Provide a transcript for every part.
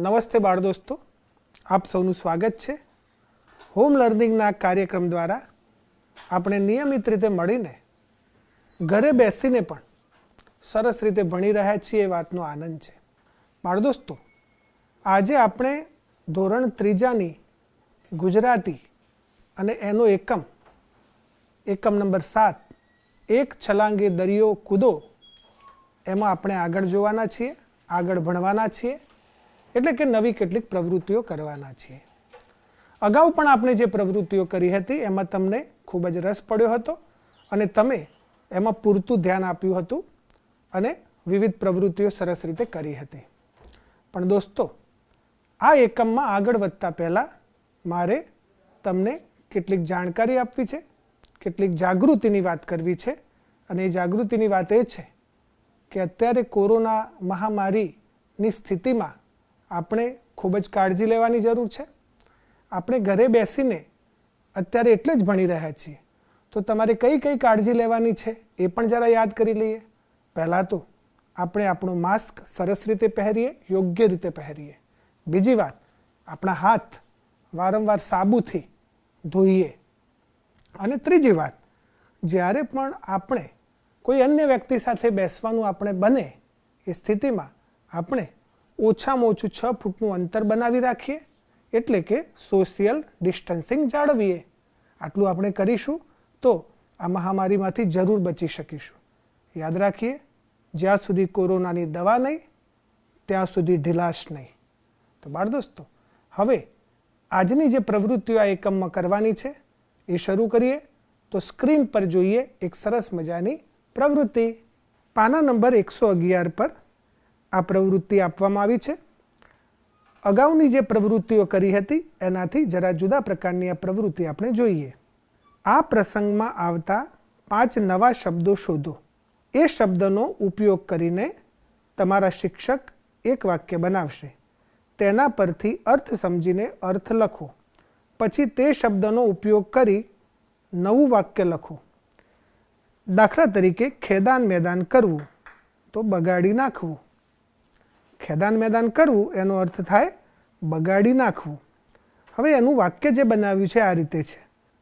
નમસ્તે બાળ દોસ્તો, આપ સૌનું સ્વાગત છે. હોમ લર્નિંગના કાર્યક્રમ દ્વારા આપણે નિયમિત રીતે મળીને ઘરે બેસીને પણ સરસ રીતે ભણી રહ્યા છીએ એ વાતનો આનંદ છે. બાળ દોસ્તો, આજે આપણે ધોરણ 3ની ગુજરાતી અને એનો એકમ નંબર 7 એક છલાંગે દરિયો કૂદો એમાં આપણે આગળ જોવાના છીએ, આગળ ભણવાના છીએ, એટલે કે નવી કેટલીક પ્રવૃત્તિઓ કરવાના છીએ. અગાઉ પણ આપણે જે પ્રવૃત્તિઓ કરી હતી એમાં તમને ખૂબ જ રસ પડ્યો હતો અને તમે એમાં પૂરતું ધ્યાન આપ્યું હતું અને વિવિધ પ્રવૃત્તિઓ સરસ રીતે કરી હતી. પણ દોસ્તો, આ એકમમાં આગળ વધતા પહેલાં મારે તમને કેટલીક જાણકારી આપવી છે, કેટલીક જાગૃતિની વાત કરવી છે. અને એ જાગૃતિની વાત એ છે કે અત્યારે કોરોના મહામારીની સ્થિતિમાં આપણે ખૂબ જ કાળજી લેવાની જરૂર છે. આપણે ઘરે બેસીને અત્યારે એટલે જ ભણી રહ્યા છીએ, તો તમારે કઈ કઈ કાળજી લેવાની છે એ પણ જરા યાદ કરી લઈએ. પહેલાં તો આપણે આપણું માસ્ક સરસ રીતે પહેરીએ, યોગ્ય રીતે પહેરીએ. બીજી વાત, આપણા હાથ વારંવાર સાબુથી ધોઈએ. અને ત્રીજી વાત, જ્યારે પણ આપણે કોઈ અન્ય વ્યક્તિ સાથે બેસવાનું આપણે બને એ સ્થિતિમાં આપણે ઓછામાં ઓછું 6 ફૂટનું અંતર બનાવી રાખીએ, એટલે કે સોશિયલ ડિસ્ટન્સિંગ જાળવીએ. આટલું આપણે કરીશું તો આ મહામારીમાંથી જરૂર બચી શકીશું. યાદ રાખીએ, જ્યાં સુધી કોરોનાની દવા નહીં ત્યાં સુધી ઢીલાશ નહીં. તો બાળ દોસ્તો, હવે આજની જે પ્રવૃત્તિઓ આ એકમમાં કરવાની છે એ શરૂ કરીએ. તો સ્ક્રીન પર જોઈએ એક સરસ મજાની પ્રવૃત્તિ. પાના નંબર 111 પર આ પ્રવૃત્તિ આપવામાં આવી છે. અગાઉની જે પ્રવૃત્તિઓ કરી હતી એનાથી જરા જુદા પ્રકારની આ પ્રવૃત્તિ આપણે જોઈએ. આ પ્રસંગમાં આવતા 5 નવા શબ્દો શોધો. એ શબ્દનો ઉપયોગ કરીને તમારા શિક્ષક એક વાક્ય બનાવશે. તેના પરથી અર્થ સમજીને અર્થ લખો. પછી તે શબ્દનો ઉપયોગ કરી નવું વાક્ય લખો. દાખલા તરીકે, ખેદાન મેદાન કરવું તો બગાડી નાખવું. ખેદાન મેદાન કરવું એનો અર્થ થાય બગાડી નાખવું. હવે એનું વાક્ય જે બનાવ્યું છે આ રીતે છે.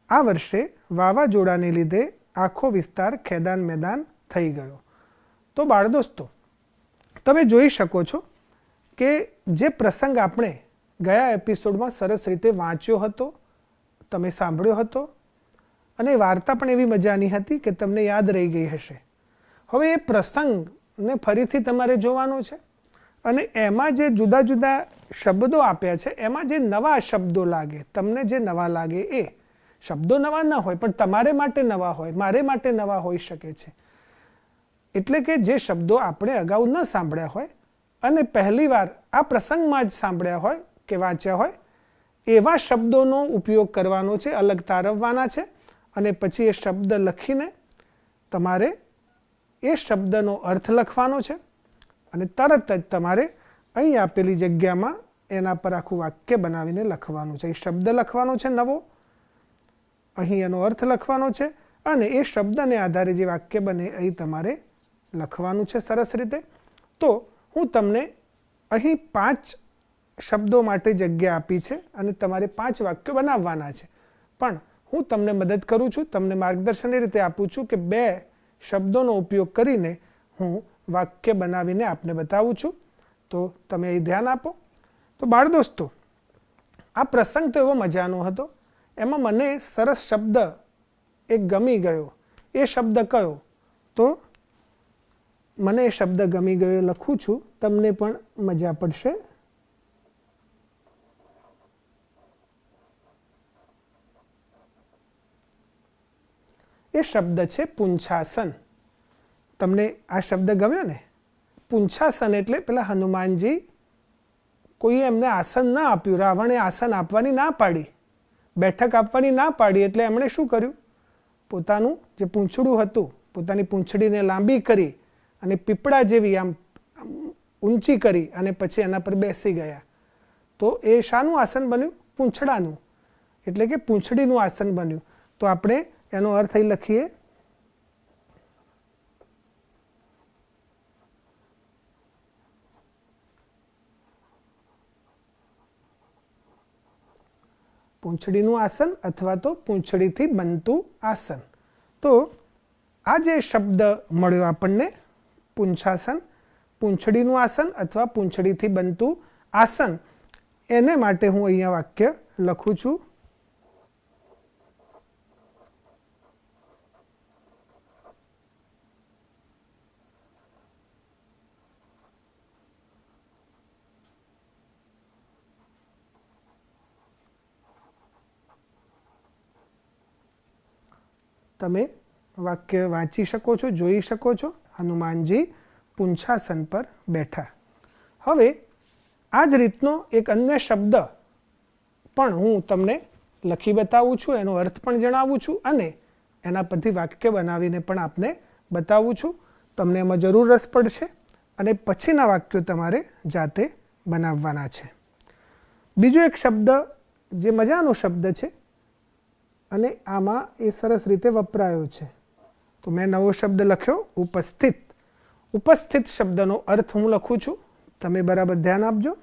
આ વર્ષે વાવાઝોડાને લીધે આખો વિસ્તાર ખેદાન મેદાન થઈ ગયો. તો બાળ દોસ્તો, તમે જોઈ શકો છો કે જે પ્રસંગ આપણે ગયા એપિસોડમાં સરસ રીતે વાંચ્યો હતો, તમે સાંભળ્યો હતો અને વાર્તા પણ એવી મજાની હતી કે તમને યાદ રહી ગઈ હશે. હવે એ પ્રસંગને ફરીથી તમારે જોવાનો છે અને એમાં જે જુદા જુદા શબ્દો આપ્યા છે એમાં જે નવા શબ્દો લાગે, તમને જે નવા લાગે એ શબ્દો નવા ન હોય પણ તમારે માટે નવા હોય, મારે માટે નવા હોઈ શકે છે. એટલે કે જે શબ્દો આપણે અગાઉ ન સાંભળ્યા હોય અને પહેલીવાર આ પ્રસંગમાં જ સાંભળ્યા હોય કે વાંચ્યા હોય એવા શબ્દોનો ઉપયોગ કરવાનો છે, અલગ તારવવાના છે. અને પછી એ શબ્દ લખીને તમારે એ શબ્દનો અર્થ લખવાનો છે અને તરત જ તમારે અહીં આપેલી જગ્યામાં એના પર આખું વાક્ય બનાવીને લખવાનું છે. એ શબ્દ લખવાનો છે નવો, અહીં એનો અર્થ લખવાનો છે અને એ શબ્દને આધારે જે વાક્ય બને અહીં તમારે લખવાનું છે સરસ રીતે. તો હું તમને અહીં 5 શબ્દો માટે જગ્યા આપી છે અને તમારે 5 વાક્યો બનાવવાના છે. પણ હું તમને મદદ કરું છું, તમને માર્ગદર્શન એ રીતે આપું છું કે 2 શબ્દોનો ઉપયોગ કરીને હું વાક્ય બનાવીને આપને બતાવું છું. તો તમે અહીં ધ્યાન આપો. તો બાળ દોસ્તો, આ પ્રસંગ તો એવો મજાનો હતો. એમાં મને સરસ શબ્દ એક ગમી ગયો. એ શબ્દ કયો? તો મને એ શબ્દ ગમી ગયો લખું છું, તમને પણ મજા પડશે. એ શબ્દ છે પૂંછાસન. તમને આ શબ્દ ગમ્યો ને? પૂંછાસન એટલે પેલા હનુમાનજી, કોઈએ એમને આસન ના આપ્યું, રાવણે આસન આપવાની ના પાડી, બેઠક આપવાની ના પાડી, એટલે એમણે શું કર્યું? પોતાનું જે પૂંછડું હતું, પોતાની પૂંછડીને લાંબી કરી અને પીપળા જેવી આમ ઊંચી કરી અને પછી એના પર બેસી ગયા. તો એ શાનું આસન બન્યું? પૂંછડાનું. એટલે કે પૂંછડીનું આસન બન્યું. તો આપણે એનો અર્થ અહીં લખીએ. પૂંછડીનું આસન અથવા તો પૂંછડીથી બનતું આસન. તો આ જે શબ્દ મળ્યો આપણને પૂંછાસન, પૂંછડીનું આસન અથવા પૂંછડીથી બનતું આસન, એને માટે હું અહીંયા વાક્ય લખું છું. તમે વાક્ય વાંચી શકો છો, જોઈ શકો છો. હનુમાનજી પૂંછાસન પર બેઠા. હવે આ જ રીતનો એક અન્ય શબ્દ પણ હું તમને લખી બતાવું છું, એનો અર્થ પણ જણાવું છું અને એના પરથી વાક્ય બનાવીને પણ આપને બતાવું છું. તમને એમાં જરૂર રસ પડશે અને પછીના વાક્યો તમારે જાતે બનાવવાના છે. બીજો એક શબ્દ જે મજાનો શબ્દ છે અને આમાં એ સરસ રીતે વપરાયો છે. તો મેં નવો શબ્દ લખ્યો ઉપસ્થિત. ઉપસ્થિત શબ્દનો અર્થ હું લખું છું, તમે બરાબર ધ્યાન આપજો.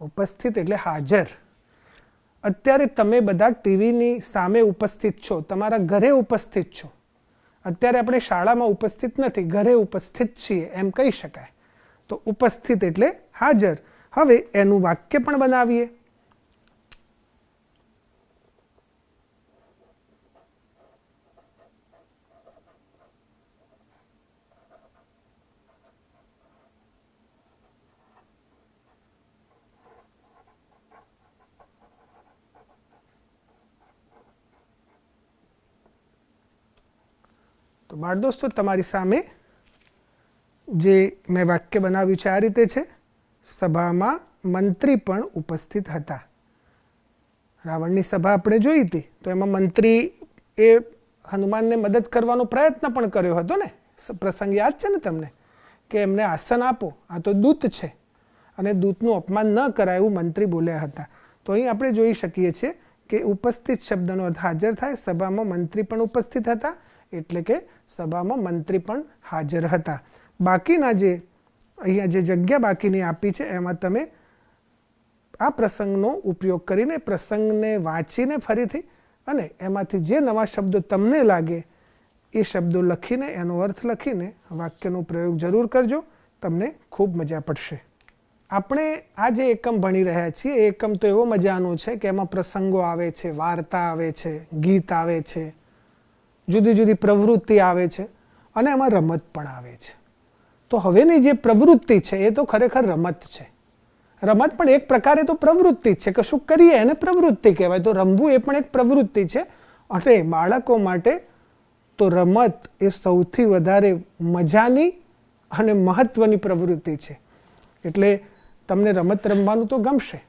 ઉપસ્થિત એટલે હાજર. અત્યારે તમે બધા ટીવીની સામે ઉપસ્થિત છો, તમારા ઘરે ઉપસ્થિત છો. અત્યારે આપણે શાળામાં ઉપસ્થિત નથી, ઘરે ઉપસ્થિત છીએ એમ કહી શકાય. તો ઉપસ્થિત એટલે હાજર. હવે એનું વાક્ય પણ બનાવીએ. તો બાળ દોસ્તો, તમારી સામે જે મેં વાક્ય બનાવ્યું છે આ રીતે છે. સભામાં મંત્રી પણ ઉપસ્થિત હતા. રાવણની સભા આપણે જોઈ હતી, તો એમાં મંત્રી એ હનુમાનને મદદ કરવાનો પ્રયત્ન પણ કર્યો હતો ને. પ્રસંગ યાદ છે ને તમને, કે એમને આસન આપો, આ તો દૂત છે અને દૂતનું અપમાન ન કરાય એવું મંત્રી બોલ્યા હતા. તો અહીં આપણે જોઈ શકીએ છીએ કે ઉપસ્થિત શબ્દનો અર્થ હાજર થાય. સભામાં મંત્રી પણ ઉપસ્થિત હતા એટલે કે સભામાં મંત્રી પણ હાજર હતા. બાકીના જે અહીંયા જે જગ્યા બાકીની આપી છે એમાં તમે આ પ્રસંગનો ઉપયોગ કરીને પ્રસંગને વાંચીને ફરીથી અને એમાંથી જે નવા શબ્દો તમને લાગે એ શબ્દો લખીને એનો અર્થ લખીને વાક્યનો પ્રયોગ જરૂર કરજો. તમને ખૂબ મજા પડશે. આપણે આ જે એકમ ભણી રહ્યા છીએ એ એકમ તો એવો મજાનો છે કે એમાં પ્રસંગો આવે છે, વાર્તા આવે છે, ગીત આવે છે, જુદી જુદી પ્રવૃત્તિ આવે છે અને એમાં રમત પણ આવે છે. તો હવેની જે પ્રવૃત્તિ છે એ તો ખરેખર રમત છે. રમત પણ એક પ્રકારે તો પ્રવૃત્તિ જ છે, કશું કરીએ એને પ્રવૃત્તિ કહેવાય. તો રમવું એ પણ એક પ્રવૃત્તિ છે. અને બાળકો માટે તો રમત એ સૌથી વધારે મજાની અને મહત્ત્વની પ્રવૃત્તિ છે. એટલે તમને રમત રમવાનું તો ગમશે.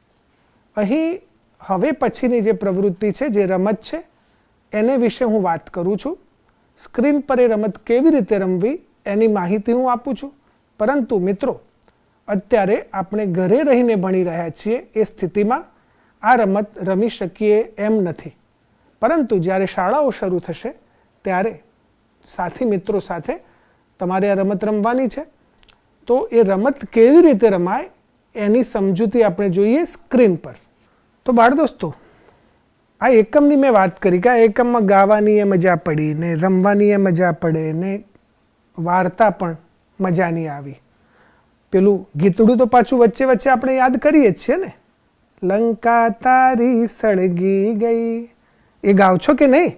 અહીં હવે પછીની જે પ્રવૃત્તિ છે, જે રમત છે, એને વિશે હું વાત કરું છું. સ્ક્રીન પર એ રમત કેવી રીતે રમવી એની માહિતી હું આપું છું. પરંતુ મિત્રો, અત્યારે આપણે ઘરે રહીને ભણી રહ્યા છીએ એ સ્થિતિમાં આ રમત રમી શકીએ એમ નથી. પરંતુ જ્યારે શાળાઓ શરૂ થશે ત્યારે સાથી મિત્રો સાથે તમારે આ રમત રમવાની છે. તો એ રમત કેવી રીતે રમાય એની સમજૂતી આપણે જોઈએ સ્ક્રીન પર. તો બાળ દોસ્તો, આ એકમની મેં વાત કરી કે આ એકમમાં ગાવાની એ મજા પડી ને રમવાની એ મજા પડે ને વાર્તા પણ મજાની આવી. પેલું ગીતડું તો પાછું વચ્ચે વચ્ચે આપણે યાદ કરીએ જ છીએ ને, લંકા તારી સળગી ગઈ. એ ગાવ છો કે નહીં?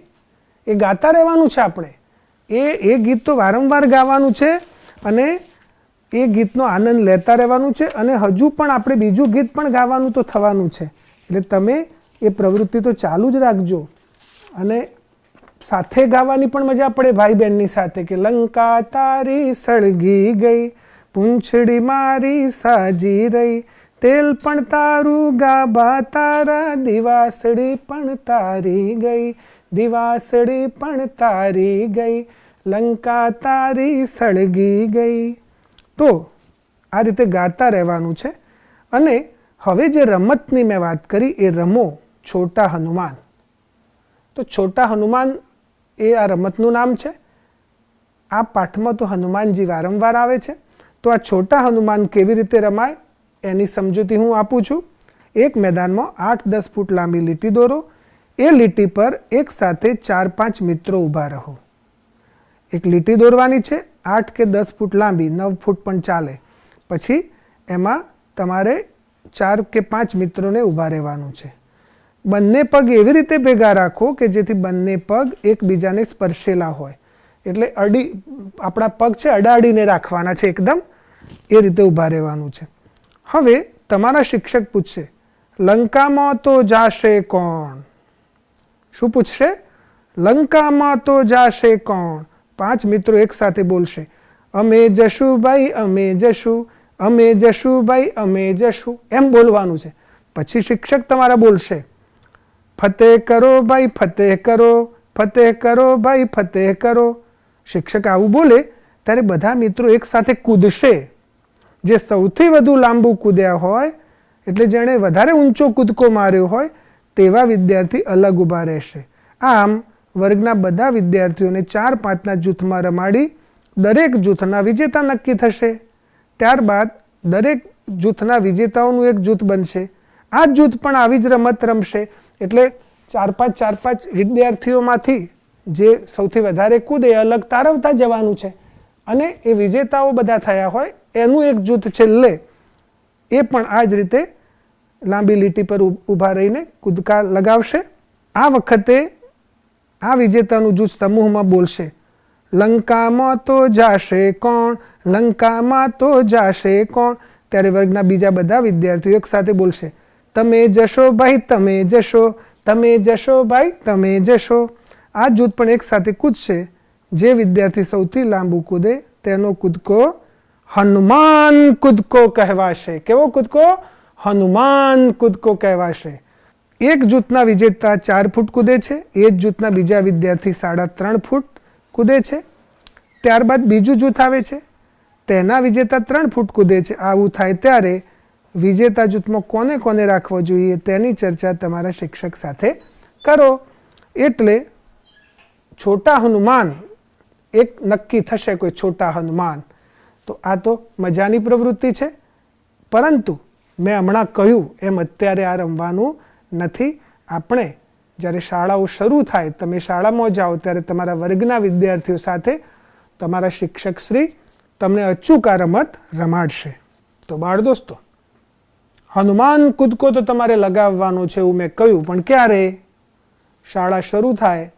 એ ગાતા રહેવાનું છે આપણે. એ ગીત તો વારંવાર ગાવાનું છે અને એ ગીતનો આનંદ લેતા રહેવાનું છે. અને હજુ પણ આપણે બીજું ગીત પણ ગાવાનું તો થવાનું છે. એટલે તમે એ પ્રવૃત્તિ તો ચાલુ જ રાખજો અને સાથે ગાવાની પણ મજા પડે ભાઈ બહેનની સાથે કે લંકા તારી સળગી ગઈ, પૂંછડી મારી સાજી રહી, તેલ પણ તારું ગાબા તારા, દિવાસળી પણ તારી ગઈ, દિવાસળી પણ તારી ગઈ, લંકા તારી સળગી ગઈ. તો આ રીતે ગાતા રહેવાનું છે. અને હવે જે રમતની મેં વાત કરી એ રમો છોટા હનુમાન. તો છોટા હનુમાન એ આ રમતનું નામ છે. આ પાઠમાં તો હનુમાનજી વારંવાર આવે છે. તો આ છોટા હનુમાન કેવી રીતે રમાય એની સમજૂતી હું આપું છું. એક મેદાનમાં 8-10 ફૂટ લાંબી લીટી દોરો. એ લીટી પર એક સાથે 4-5 મિત્રો ઊભા રહો. એક લીટી દોરવાની છે 8 કે 10 ફૂટ લાંબી, 9 ફૂટ પણ ચાલે. પછી એમાં તમારે 4 કે 5 મિત્રોને ઊભા રહેવાનું છે. બંને પગ એવી રીતે ભેગા રાખો કે જેથી બંને પગ એકબીજાને સ્પર્શેલા હોય. એટલે આપણા પગ છે અડાડીને રાખવાના છે એકદમ, એ રીતે ઊભા રહેવાનું છે. હવે તમારા શિક્ષક પૂછશે, લંકામાં તો જાશે કોણ? શું પૂછશે? લંકામાં તો જાશે કોણ? 5 મિત્રો એક સાથે બોલશે, અમે જશું ભાઈ, અમે જશું, અમે જશું ભાઈ, અમે જશું, એમ બોલવાનું છે. પછી શિક્ષક તમારા બોલશે, ફતેહ કરો ભાઈ, ફતેહ કરો, ફતેહ કરો ભાઈ, ફતેહ કરો. શિક્ષક આવું બોલે ત્યારે બધા મિત્રો એક સાથે કૂદશે. જે સૌથી વધુ લાંબુ કૂદ્યા હોય, એટલે જેણે વધારે ઊંચો કૂદકો માર્યો હોય તેવા વિદ્યાર્થી અલગ ઊભા રહેશે. આમ વર્ગના બધા વિદ્યાર્થીઓને 4-5ના જૂથમાં રમાડી દરેક જૂથના વિજેતા નક્કી થશે. ત્યારબાદ દરેક જૂથના વિજેતાઓનું એક જૂથ બનશે. આ જૂથ પણ આવી જ રમત રમશે. એટલે 4-5 વિદ્યાર્થીઓમાંથી જે સૌથી વધારે કૂદે એ અલગ તારવતા જવાનું છે, અને એ વિજેતાઓ બધા થયા હોય એનું એક જૂથ છેલ્લે એ પણ આ જ રીતે લાંબી લીટી પર ઊભા રહીને કૂદકા લગાવશે. આ વખતે આ વિજેતાનું જૂથ સમૂહમાં બોલશે, લંકામાં તો જાશે કોણ? લંકામાં તો જાશે કોણ? ત્યારે વર્ગના બીજા બધા વિદ્યાર્થીઓ એક સાથે બોલશે, તમે જશો ભાઈ, તમે જશો, તમે જશો ભાઈ, તમે જશો. આ જૂથ પણ એક સાથે કૂદશે. જે વિદ્યાર્થી સૌથી લાંબુ કૂદે તેનો કૂદકો હનુમાન કૂદકો કહેવાશે. કેવો કૂદકો? હનુમાન કૂદકો કહેવાશે. એક જૂથના વિજેતા 4 ફૂટ કૂદે છે, એ જ જૂથના બીજા વિદ્યાર્થી 3.5 ફૂટ કૂદે છે. ત્યારબાદ બીજું જૂથ આવે છે, તેના વિજેતા 3 ફૂટ કૂદે છે. આવું થાય ત્યારે વિજેતા જૂથમાં કોને કોને રાખવો જોઈએ તેની ચર્ચા તમારા શિક્ષક સાથે કરો. એટલે છોટા હનુમાન એક નક્કી થશે, કોઈ છોટા હનુમાન. તો આ તો મજાની પ્રવૃત્તિ છે, પરંતુ મેં હમણાં કહ્યું એમ અત્યારે આ રમવાનું નથી. આપણે જ્યારે શાળાઓ શરૂ થાય, તમે શાળામાં જાઓ ત્યારે તમારા વર્ગના વિદ્યાર્થીઓ સાથે તમારા શિક્ષકશ્રી તમને અચૂક આ રમત રમાડશે. તો બાળ દોસ્તો, હનુમાન કૂદકો તો તમારે લગાવવાનો છે એવું મેં કહ્યું, પણ ક્યારે? શાળા શરૂ થાય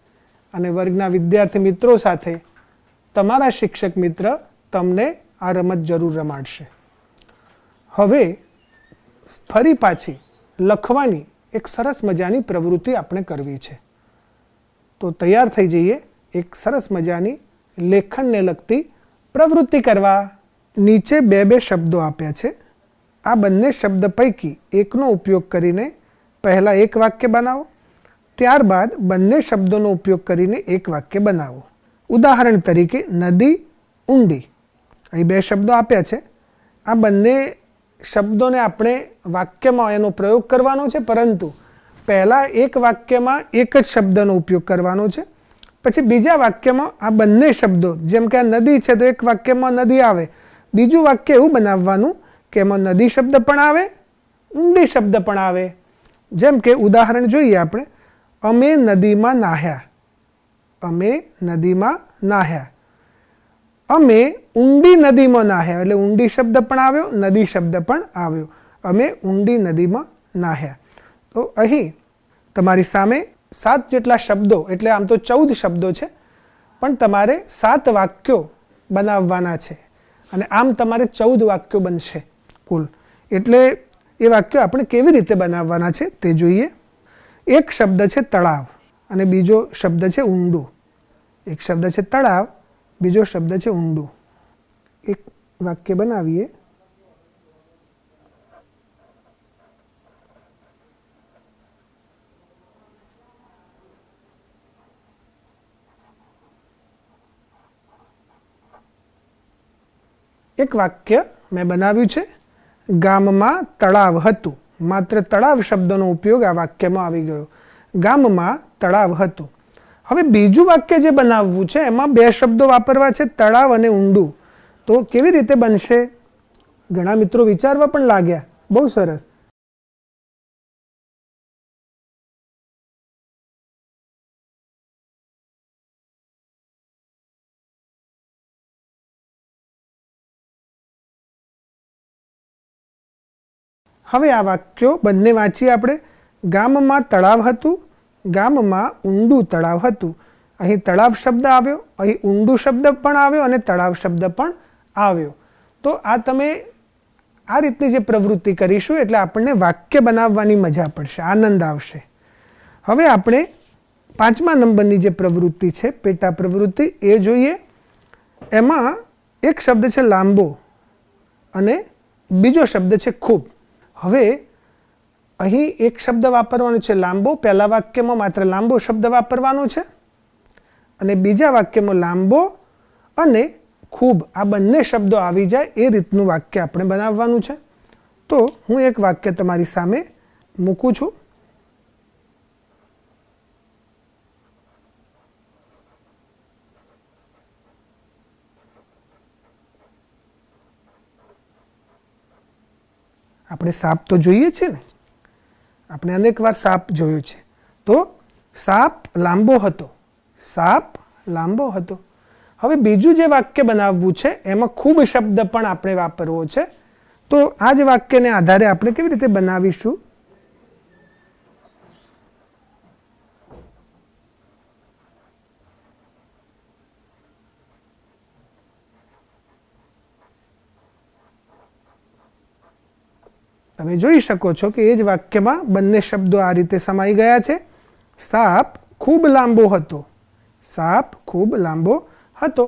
અને વર્ગના વિદ્યાર્થી મિત્રો સાથે તમારા શિક્ષક મિત્ર તમને આ રમત જરૂર રમાડશે. હવે ફરી પાછી લખવાની એક સરસ મજાની પ્રવૃત્તિ આપણે કરવી છે. તો તૈયાર થઈ જઈએ એક સરસ મજાની લેખનને લગતી પ્રવૃત્તિ કરવા. નીચે 2 શબ્દો આપ્યા છે. આ બંને શબ્દ પૈકી એકનો ઉપયોગ કરીને પહેલાં એક વાક્ય બનાવો, ત્યારબાદ બંને શબ્દોનો ઉપયોગ કરીને એક વાક્ય બનાવો. ઉદાહરણ તરીકે નદી, ઊંડી, અહીં 2 શબ્દો આપ્યા છે. આ બંને શબ્દોને આપણે વાક્યમાં એનો પ્રયોગ કરવાનો છે, પરંતુ પહેલાં એક વાક્યમાં એક જ શબ્દનો ઉપયોગ કરવાનો છે. પછી બીજા વાક્યમાં આ બંને શબ્દો, જેમ કે આ નદી છે તો એક વાક્યમાં નદી આવે, બીજું વાક્ય એવું બનાવવાનું કે એમાં નદી શબ્દ પણ આવે, ઊંડી શબ્દ પણ આવે. જેમ કે ઉદાહરણ જોઈએ આપણે, અમે નદીમાં નાહ્યા, અમે નદીમાં નાહ્યા. અમે ઊંડી નદીમાં નાહ્યા, એટલે ઊંડી શબ્દ પણ આવ્યો, નદી શબ્દ પણ આવ્યો. અમે ઊંડી નદીમાં નાહ્યા. તો અહીં તમારી સામે 7 જેટલા શબ્દો, એટલે આમ તો 14 શબ્દો છે, પણ તમારે 7 વાક્યો બનાવવાના છે, અને આમ તમારે 14 વાક્યો બનશે કુલ. એટલે એ વાક્યો આપણે કેવી રીતે બનાવવાના છે તે જોઈએ. એક શબ્દ છે તળાવ અને બીજો શબ્દ છે ઊંડું. એક શબ્દ છે તળાવ, બીજો શબ્દ છે ઊંડું. એક વાક્ય બનાવીએ. એક વાક્ય મેં બનાવ્યું છે, ગામમાં તળાવ હતું. માત્ર તળાવ શબ્દનો ઉપયોગ આ વાક્યમાં આવી ગયો. ગામમાં તળાવ હતું. હવે બીજું વાક્ય જે બનાવવું છે એમાં 2 શબ્દો વાપરવા છે, તળાવ અને ઊંડું. તો કેવી રીતે બનશે? ઘણા મિત્રો વિચારવા પણ લાગ્યા બહુ સરસ. હવે આ વાક્યો બંને વાંચીએ આપણે. ગામમાં તળાવ હતું, ગામમાં ઊંડું તળાવ હતું. અહીં તળાવ શબ્દ આવ્યો, અહીં ઊંડું શબ્દ પણ આવ્યો અને તળાવ શબ્દ પણ આવ્યો. તો આ તમે આ રીતની જે પ્રવૃત્તિ કરીશું એટલે આપણને વાક્ય બનાવવાની મજા પડશે, આનંદ આવશે. હવે આપણે 5મા નંબરની જે પ્રવૃત્તિ છે, પેટા પ્રવૃત્તિ, એ જોઈએ. એમાં એક શબ્દ છે લાંબો અને બીજો શબ્દ છે ખૂબ. હવે અહીં એક શબ્દ વાપરવાનો છે લાંબો. પહેલા વાક્યમાં માત્ર લાંબો શબ્દ વાપરવાનો છે અને બીજા વાક્યમાં લાંબો અને ખૂબ આ બંને શબ્દો આવી જાય એ રીતનું વાક્ય આપણે બનાવવાનું છે. તો હું એક વાક્ય તમારી સામે મૂકું છું. આપણે સાપ તો જોઈએ છે ને, આપણે અનેક વાર સાપ જોયો છે. તો સાપ લાંબો હતો, સાપ લાંબો હતો. હવે બીજું જે વાક્ય બનાવવું છે એમાં ખૂબ શબ્દ પણ આપણે વાપરવો છે. તો આ જ વાક્યને આધારે આપણે કેવી રીતે બનાવીશું? તમે જોઈ શકો છો કે એ જ વાક્યમાં બંને શબ્દો આ રીતે સમાઈ ગયા છે. સાપ ખૂબ લાંબો હતો, સાપ ખૂબ લાંબો હતો.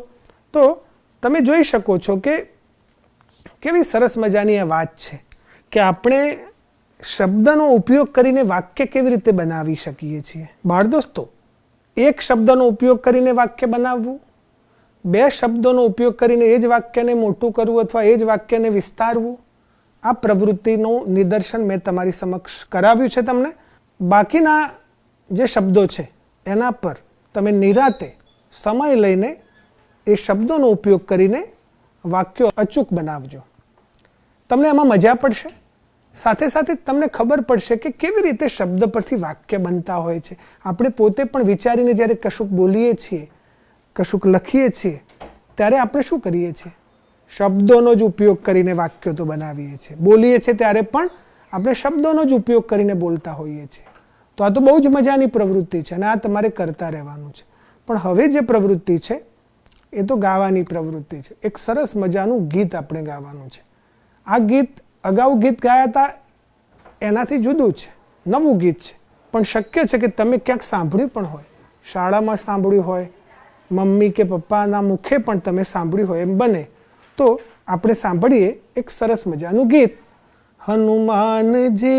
તો તમે જોઈ શકો છો કે કેવી સરસ મજાની આ વાત છે કે આપણે શબ્દનો ઉપયોગ કરીને વાક્ય કેવી રીતે બનાવી શકીએ છીએ. બાળ દોસ્તો, એક શબ્દનો ઉપયોગ કરીને વાક્ય બનાવવું, બે શબ્દોનો ઉપયોગ કરીને એ જ વાક્યને મોટું કરવું અથવા એ જ વાક્યને વિસ્તારવું, આ પ્રવૃત્તિનું નિદર્શન મેં તમારી સમક્ષ કરાવ્યું છે તમને. બાકીના જે શબ્દો છે એના પર તમે નિરાતે સમય લઈને એ શબ્દોનો ઉપયોગ કરીને વાક્યો અચૂક બનાવજો. તમને એમાં મજા પડશે, સાથે સાથે તમને ખબર પડશે કે કેવી રીતે શબ્દ પરથી વાક્ય બનતા હોય છે. આપણે પોતે પણ વિચારીને જ્યારે કશુંક બોલીએ છીએ, કશુંક લખીએ છીએ, ત્યારે આપણે શું કરીએ છીએ? શબ્દોનો જ ઉપયોગ કરીને વાક્યો તો બનાવીએ છીએ. બોલીએ છીએ ત્યારે પણ આપણે શબ્દોનો જ ઉપયોગ કરીને બોલતા હોઈએ છીએ. તો આ તો બહુ જ મજાની પ્રવૃત્તિ છે અને આ તમારે કરતા રહેવાનું છે. પણ હવે જે પ્રવૃત્તિ છે એ તો ગાવાની પ્રવૃત્તિ છે. એક સરસ મજાનું ગીત આપણે ગાવાનું છે. આ ગીત અગાઉ ગીત ગાયા હતા એનાથી જુદું છે, નવું ગીત છે. પણ શક્ય છે કે તમે ક્યાંક સાંભળ્યું પણ હોય, શાળામાં સાંભળ્યું હોય, મમ્મી કે પપ્પાના મુખે પણ તમે સાંભળ્યું હોય એમ બને. તો આપણે સાંભળીએ એક સરસ મજાનું ગીત. હનુમાનજી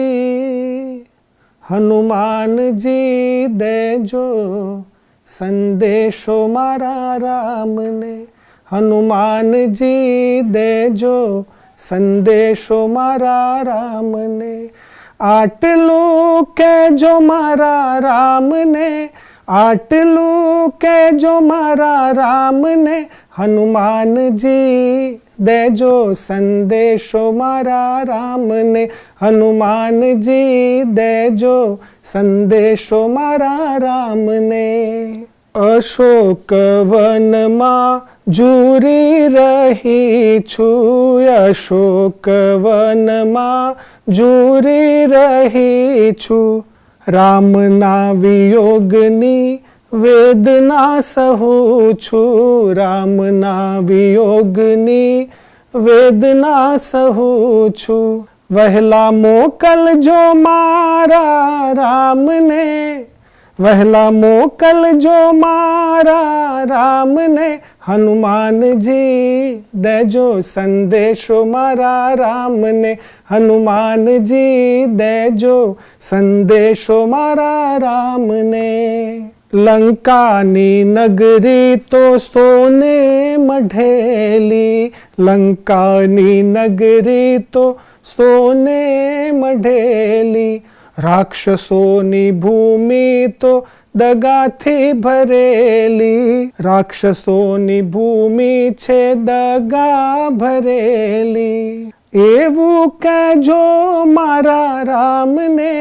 હનુમાનજી દેજો સંદેશો મારા રામને, હનુમાનજી દેજો સંદેશો મારા રામને, આટલું કહેજો મારા રામને, આટલું કહેજો મારા રામને, હનુમાનજી દેજો સંદેશો મારા રામને, હનુમાનજી દેજો સંદેશો મારા રામને. અશોક વનમાં ઝૂરી રહી છું, અશોક વનમાં ઝૂરી રહી છું, રામના વિયોગની વેદના સહું છું, રામના વિયોગની વેદના સહું છું, વહેલા મોકલજો મારા રામને, વહેલા મોકલજો મારા રામને, હનુમાનજી દેજો સંદેશો મારા રામને, હનુમાનજી દેજો સંદેશો મારા રામને. લંકાની નગરી તો સોને મઢેલી, લંકાની નગરી તો સોને મઢેલી, રાક્ષસોની ભૂમિ તો દગાથી ભરેલી, રાક્ષસોની ભૂમિ છે દગા ભરેલી. એવું કહેજો મારા રામને,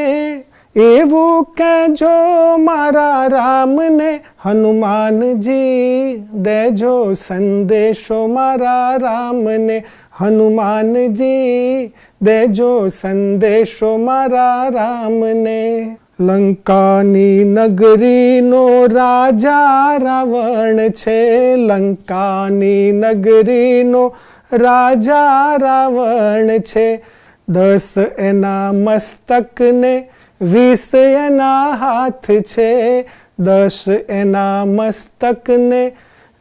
એવું કહેજો મારા રામને, હનુમાનજી દેજો સંદેશો મારા રામને, હનુમાનજી દેજો સંદેશો મારા રામને. લંકાની નગરીનો રાજા રાવણ છે, લંકાની નગરીનો રાજા રાવણ છે. 10 એના મસ્તકને 20 એના હાથ છે, 10 એના મસ્તકને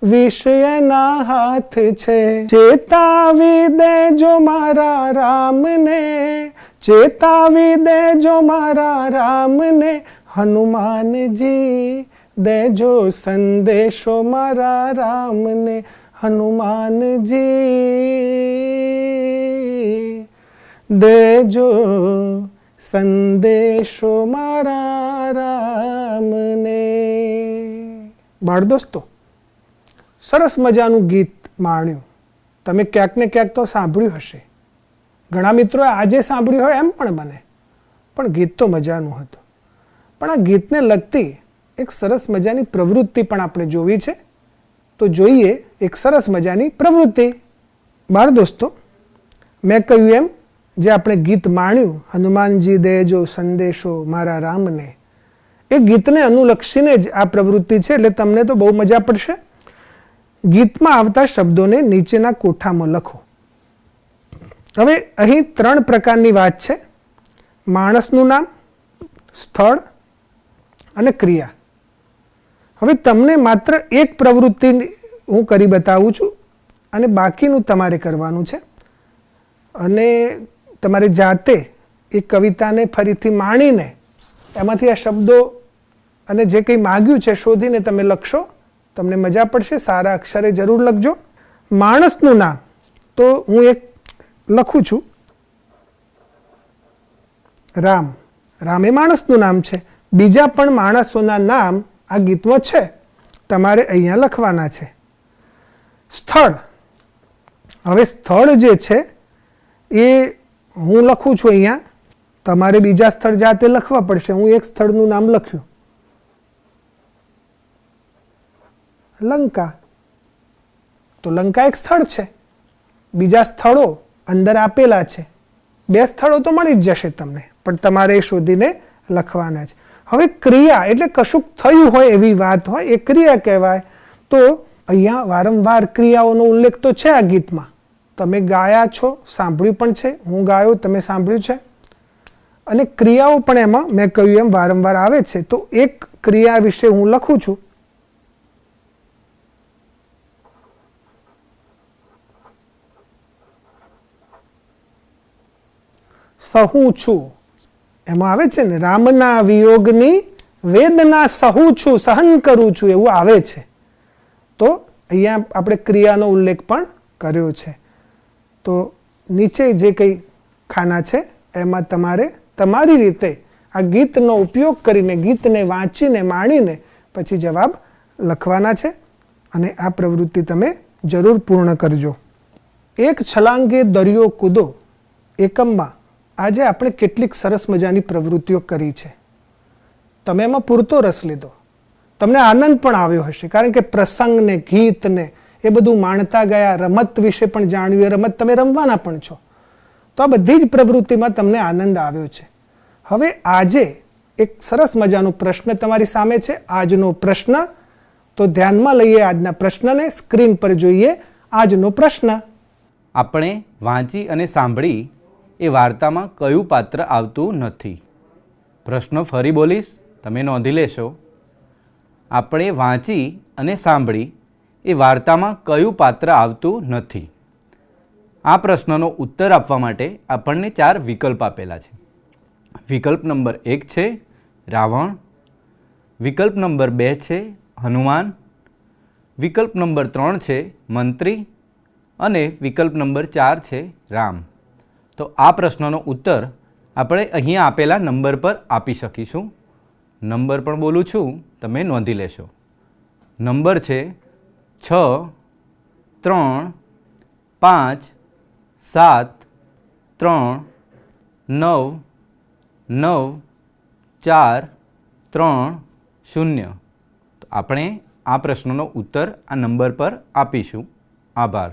20 એના હાથ છે. ચેતાવી દેજો મારા રામને, ચેતાવી દેજો મારા રામને, હનુમાનજી દેજો સંદેશો મારા રામને, હનુમાનજી દેજો સંદેશો મારા રામને. બાળ દોસ્તો, સરસ મજાનું ગીત માણ્યું. તમે ક્યાંક ને ક્યાંક તો સાંભળ્યું હશે. ઘણા મિત્રોએ આજે સાંભળ્યું હોય એમ પણ બને, પણ ગીત તો મજાનું હતું. પણ આ ગીતને લગતી એક સરસ મજાની પ્રવૃત્તિ પણ આપણે જોવી છે. તો જોઈએ એક સરસ મજાની પ્રવૃત્તિ. બાળ દોસ્તો, મેં કહ્યું એમ જે આપણે ગીત માણ્યું, હનુમાનજી દેજો સંદેશો મારા રામને, એ ગીતને અનુલક્ષીને જ આ પ્રવૃત્તિ છે, એટલે તમને તો બહુ મજા પડશે. ગીતમાં આવતા શબ્દોને નીચેના કોઠામાં લખો. હવે અહીં 3 પ્રકારની વાત છે: માણસનું નામ, સ્થળ અને ક્રિયા. હવે તમને માત્ર એક પ્રવૃત્તિ હું કરી બતાવું છું અને બાકીનું તમારે કરવાનું છે. અને તમારે જાતે એ કવિતાને ફરીથી માણીને એમાંથી આ શબ્દો અને જે કંઈ માગ્યું છે શોધીને તમે લખશો. તમને મજા પડશે. સારા અક્ષરે જરૂર લખજો. માણસનું નામ તો હું એક લખું છું, રામ. રામ એ માણસનું નામ છે. બીજા પણ માણસોના નામ આ ગીતમાં છે, તમારે અહીંયા લખવાના છે. સ્થળ, હવે સ્થળ જે છે એ હું લખું છું અહીંયા, તમારે બીજા સ્થળ જાતે લખવા પડશે. હું એક સ્થળનું નામ લખ્યું, લંકા. તો લંકા એક સ્થળ છે. બીજા સ્થળો અંદર આપેલા છે. 2 સ્થળો તો મળી જ જશે તમને, પણ તમારે એ શોધીને લખવાના છે. હવે ક્રિયા એટલે કશુંક થયું હોય એવી વાત હોય, એ ક્રિયા કહેવાય. તો અહીંયા વારંવાર ક્રિયાઓનો ઉલ્લેખ તો છે આ ગીતમાં. તમે ગાયા છો, સાંભળ્યું પણ છે. હું ગાયો, તમે સાંભળ્યું છે. અને ક્રિયાઓ પણ એમાં મેં કહ્યું એમ વારંવાર આવે છે. તો એક ક્રિયા વિશે હું લખું છું, સહું છું. એમાં આવે છે ને, રામના વિયોગની વેદના સહું છું, સહન કરું છું, એવું આવે છે. તો અહીંયા આપણે ક્રિયાનો ઉલ્લેખ પણ કર્યો છે. તો નીચે જે કંઈ ખાના છે એમાં તમારે તમારી રીતે આ ગીતનો ઉપયોગ કરીને, ગીતને વાંચીને માણીને પછી જવાબ લખવાના છે. અને આ પ્રવૃત્તિ તમે જરૂર પૂર્ણ કરજો. એક છલાંગે દરિયો કૂદો એકમમાં આજે આપણે કેટલીક સરસ મજાની પ્રવૃત્તિઓ કરી છે. તમે એમાં પૂરતો રસ લીધો, તમને આનંદ પણ આવ્યો હશે, કારણ કે પ્રસંગને, ગીતને એ બધું માણતા ગયા. રમત વિશે પણ જાણ્યું, એ રમત તમે રમવાના પણ છો. તો આ બધી જ પ્રવૃત્તિમાં તમને આનંદ આવ્યો છે. હવે આજે એક સરસ મજાનો પ્રશ્ન તમારી સામે છે. આજનો પ્રશ્ન તો ધ્યાનમાં લઈએ. આજના પ્રશ્નને સ્ક્રીન પર જોઈએ. આજનો પ્રશ્ન: આપણે વાંચી અને સાંભળી એ વાર્તામાં કયું પાત્ર આવતું નથી? પ્રશ્ન ફરી બોલીશ, તમે નોંધી લેશો. આપણે વાંચી અને સાંભળી એ વાર્તામાં કયું પાત્ર આવતું નથી? આ પ્રશ્નનો ઉત્તર આપવા માટે આપણને 4 વિકલ્પ આપેલા છે. વિકલ્પ નંબર 1 છે રાવણ, વિકલ્પ નંબર 2 છે હનુમાન, વિકલ્પ નંબર 3 છે મંત્રી અને વિકલ્પ નંબર 4 છે રામ. તો આ પ્રશ્નનો ઉત્તર આપણે અહીંયા આપેલા નંબર પર આપી શકીશું. નંબર પણ બોલું છું, તમે નોંધી લેશો. નંબર છે 6, 3, 5, 7, 3994330. તો આપણે આ પ્રશ્નનો ઉત્તર આ નંબર પર આપીશું. આભાર.